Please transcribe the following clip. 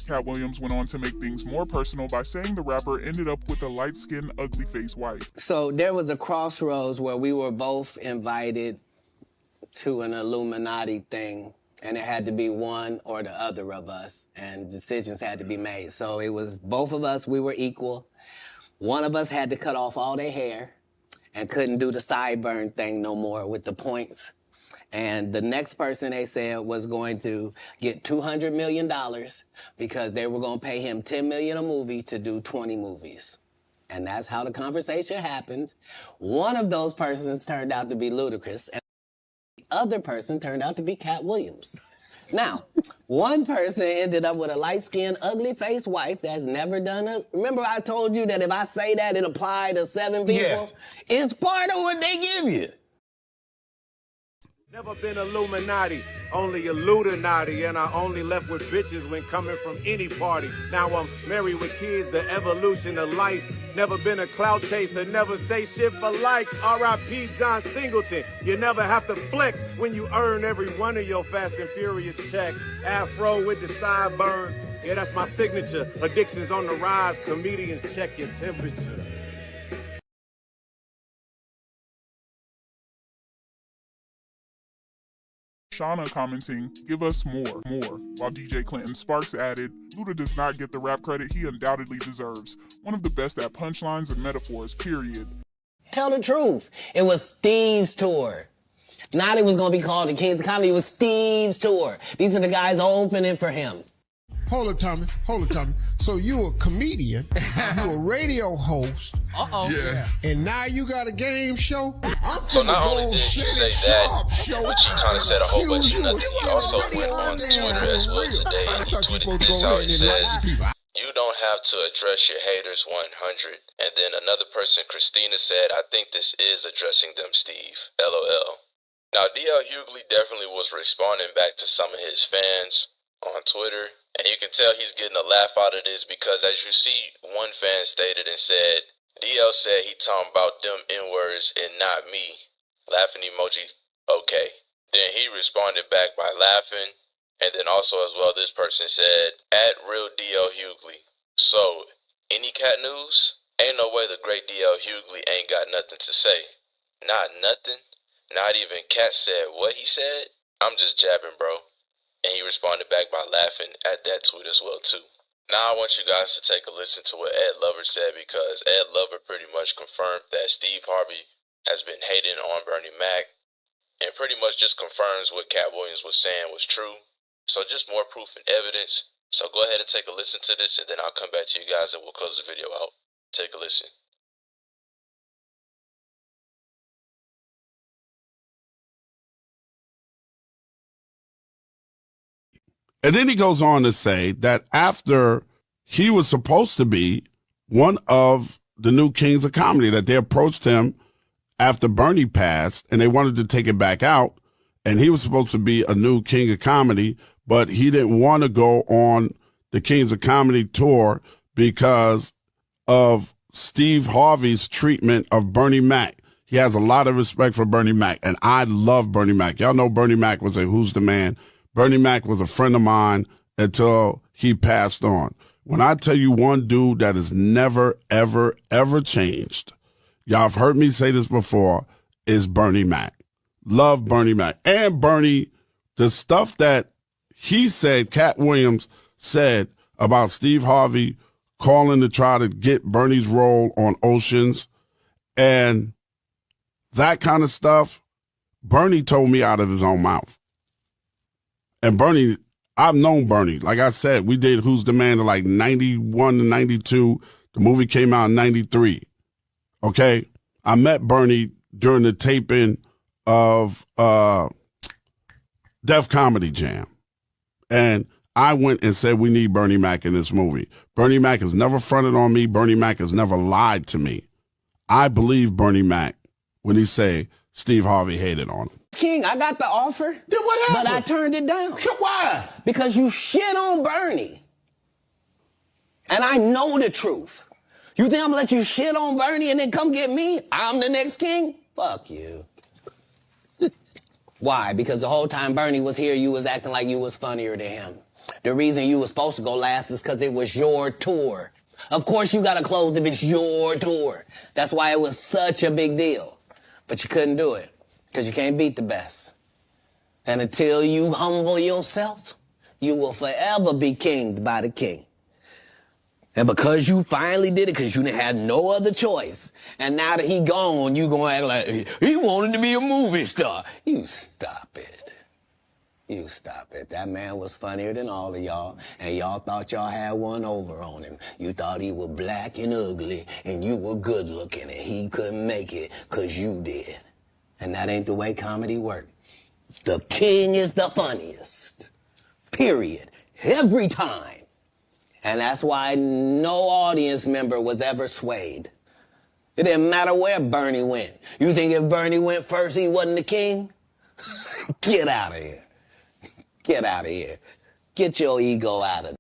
Katt Williams went on to make things more personal by saying the rapper ended up with a light-skinned, ugly-faced wife. So there was a crossroads where we were both invited to an Illuminati thing, and it had to be one or the other of us, and decisions had to be made. So it was both of us, we were equal. One of us had to cut off all their hair and couldn't do the sideburn thing no more with the points. And the next person, they said, was going to get $200 million because they were going to pay him $10 million a movie to do 20 movies. And that's how the conversation happened. One of those persons turned out to be Ludacris, and the other person turned out to be Katt Williams. Now, one person ended up with a light-skinned, ugly-faced wife that's never done a... Remember I told you that if I say that, it applied to 7 people? Yes. It's part of what they give you. Never been Illuminati, only a Ludacris, and I only left with bitches when coming from any party. Now I'm married with kids, the evolution of life. Never been a clout chaser, never say shit for likes. R.I.P. John Singleton, you never have to flex when you earn every one of your Fast and Furious checks. Afro with the sideburns, yeah, that's my signature. Addictions on the rise, comedians check your temperature. Shauna commenting, "Give us more," while DJ Clinton Sparks added, "Luda does not get the rap credit he undoubtedly deserves. One of the best at punchlines and metaphors, period." Tell the truth. It was Steve's tour. Not it was going to be called the Kings of Comedy. It was Steve's tour. These are the guys opening for him. Hold up, Tommy. So you a comedian, you a radio host. Yes. And now you got a game show? So not only did he say that, which he kind of said a whole bunch of nothing, he also went on Twitter as well today, and he tweeted this out. He says, "You don't have to address your haters 100. And then another person, Christina, said, "I think this is addressing them, Steve. LOL. Now, D.L. Hughley definitely was responding back to some of his fans on Twitter. And you can tell he's getting a laugh out of this because, as you see, one fan stated and said, DL said he talking about them N-words and not me. Laughing emoji, okay. Then he responded back by laughing. And then also as well, this person said, at real DL Hughley. So, any Katt news? Ain't no way the great DL Hughley ain't got nothing to say. Not nothing. Not even Katt said what he said. I'm just jabbing, bro. And he responded back by laughing at that tweet as well, too. Now I want you guys to take a listen to what Ed Lover said, because Ed Lover pretty much confirmed that Steve Harvey has been hating on Bernie Mac and pretty much just confirms what Katt Williams was saying was true. So just more proof and evidence. So go ahead and take a listen to this, and then I'll come back to you guys and we'll close the video out. Take a listen. And then he goes on to say that after he was supposed to be one of the new Kings of Comedy, that they approached him after Bernie passed and they wanted to take it back out. And he was supposed to be a new King of Comedy, but he didn't want to go on the Kings of Comedy tour because of Steve Harvey's treatment of Bernie Mac. He has a lot of respect for Bernie Mac, and I love Bernie Mac. Y'all know Bernie Mac was a Who's the Man. Bernie Mac was a friend of mine until he passed on. When I tell you one dude that has never, ever, ever changed, y'all have heard me say this before, is Bernie Mac. Love Bernie Mac. And Bernie, the stuff that he said, Katt Williams said about Steve Harvey calling to try to get Bernie's role on Oceans and that kind of stuff, Bernie told me out of his own mouth. And Bernie, I've known Bernie. Like I said, we did Who's the Man in like 91 to 92. The movie came out in 93. Okay? I met Bernie during the taping of Def Comedy Jam. And I went and said, we need Bernie Mac in this movie. Bernie Mac has never fronted on me. Bernie Mac has never lied to me. I believe Bernie Mac when he say Steve Harvey hated on him. King, I got the offer. Then what happened? But I turned it down. Why? Because you shit on Bernie. And I know the truth. You think I'm gonna let you shit on Bernie and then come get me? I'm the next king? Fuck you. Why? Because the whole time Bernie was here, you was acting like you was funnier than him. The reason you were supposed to go last is because it was your tour. Of course you gotta close if it's your tour. That's why it was such a big deal. But you couldn't do it, because you can't beat the best. And until you humble yourself, you will forever be kinged by the king. And because you finally did it, because you didn't have no other choice, and now that he gone, you gonna act like, he wanted to be a movie star. You stop it. You stop it. That man was funnier than all of y'all, and y'all thought y'all had one over on him. You thought he was black and ugly, and you were good looking, and he couldn't make it because you did. And that ain't the way comedy works. The king is the funniest. Period. Every time. And that's why no audience member was ever swayed. It didn't matter where Bernie went. You think if Bernie went first, he wasn't the king? Get out of here. Get out of here. Get your ego out of